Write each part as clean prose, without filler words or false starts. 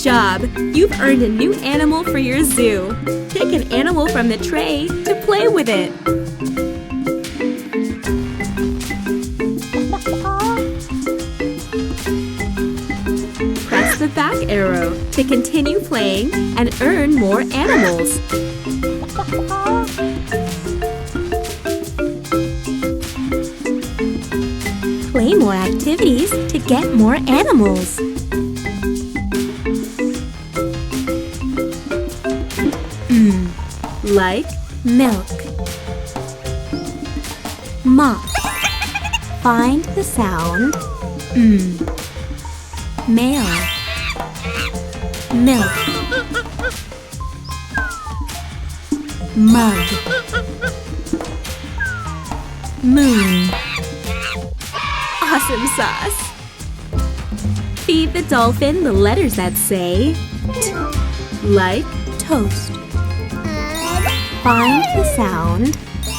job! You've earned a new animal for your zoo. Pick an animal from the tray to play with it. Press the back arrow to continue playing and earn more animals. Play more activities to get more animals. Like milk. Mop. Find the sound Male. Milk. Mug. Moon. Awesome sauce! Feed the dolphin the letters that say T, like toast. Find the sound T.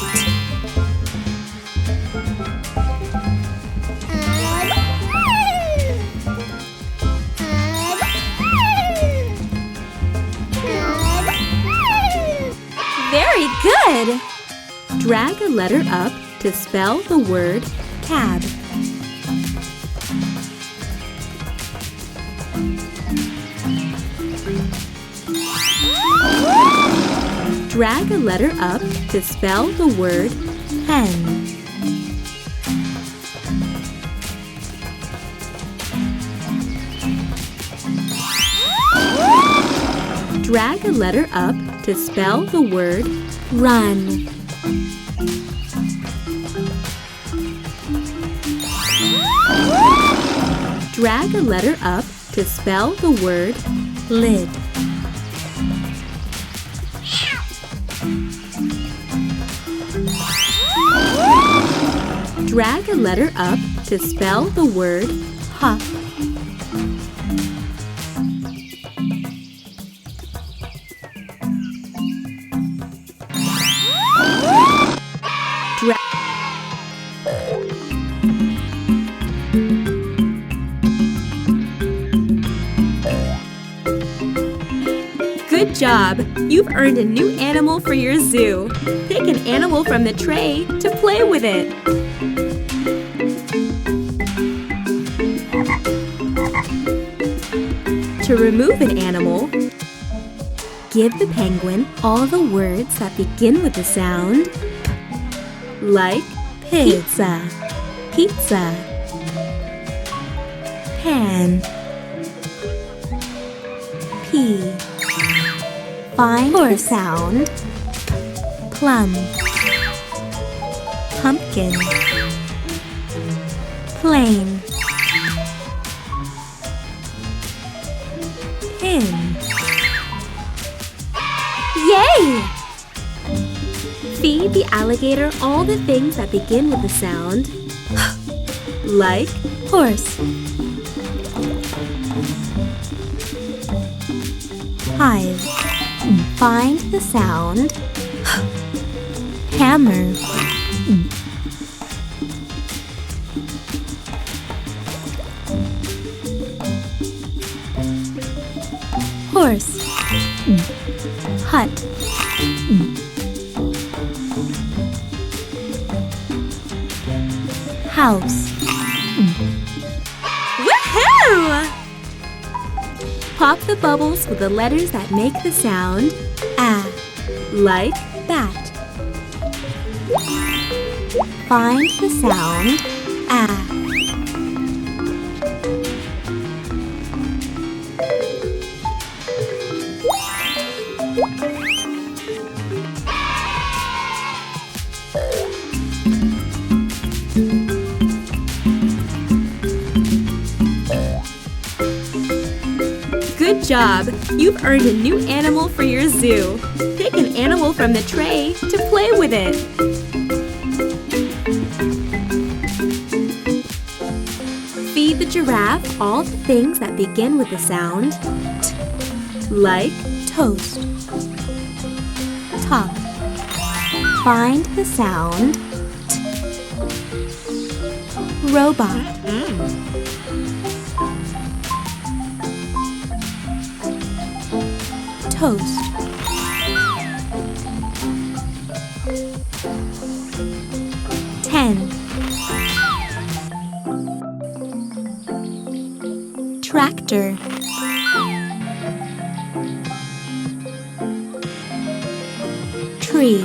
Very good! Drag a letter up to spell the word cab. Drag a letter up to spell the word hen. Drag a letter up to spell the word run. Drag a letter up to spell the word lid. Drag a letter up to spell the word hop. Good job! You've earned a new animal for your zoo. Pick an animal from the tray to play with it. To remove an animal, give the penguin all the words that begin with the sound P, like pizza, pizza, pan, pea. Find the sound plum, pumpkin, plane, pin. Yay! Feed the alligator all the things that begin with the sound like horse, hive. Find the sound hammer, horse, hut, house. Woohoo! Pop the bubbles with the letters that make the sound A, like bat. Find the sound A. Good job! You've earned a new animal for your zoo. Pick an animal from the tray to play with it. Feed the giraffe all the things that begin with the sound T, like toast, top. Find the sound T, robot. toast. Ten. Tractor. Tree.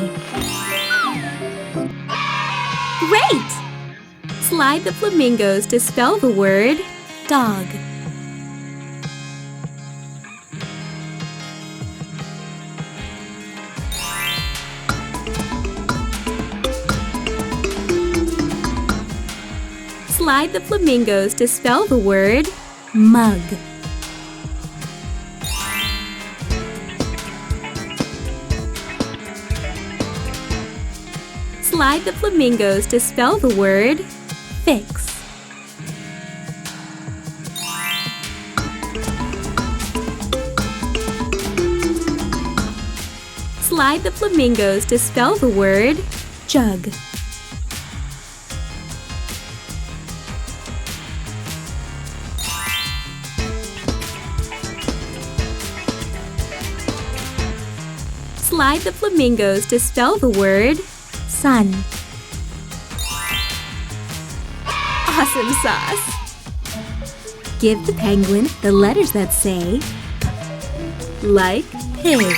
Great! Slide the flamingos to spell the word dog. Slide the flamingos to spell the word mug. Slide the flamingos to spell the word fix. Slide the flamingos to spell the word jug. Slide the flamingos to spell the word sun. Awesome sauce! Give the penguin the letters that say like pig.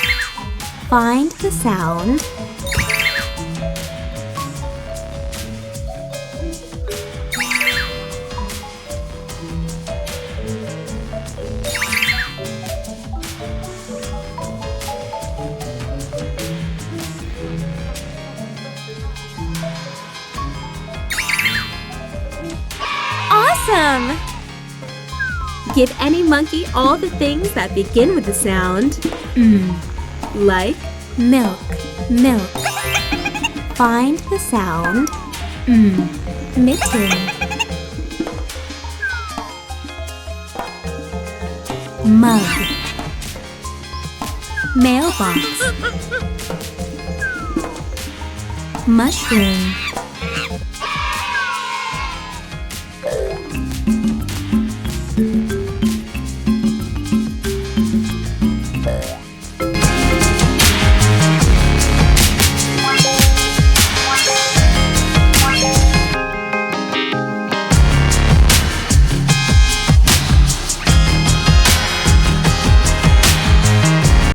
Find the sound Awesome! Give any monkey all the things that begin with the sound like milk, milk. Find the sound mitten. Mug. Mailbox. Mushroom.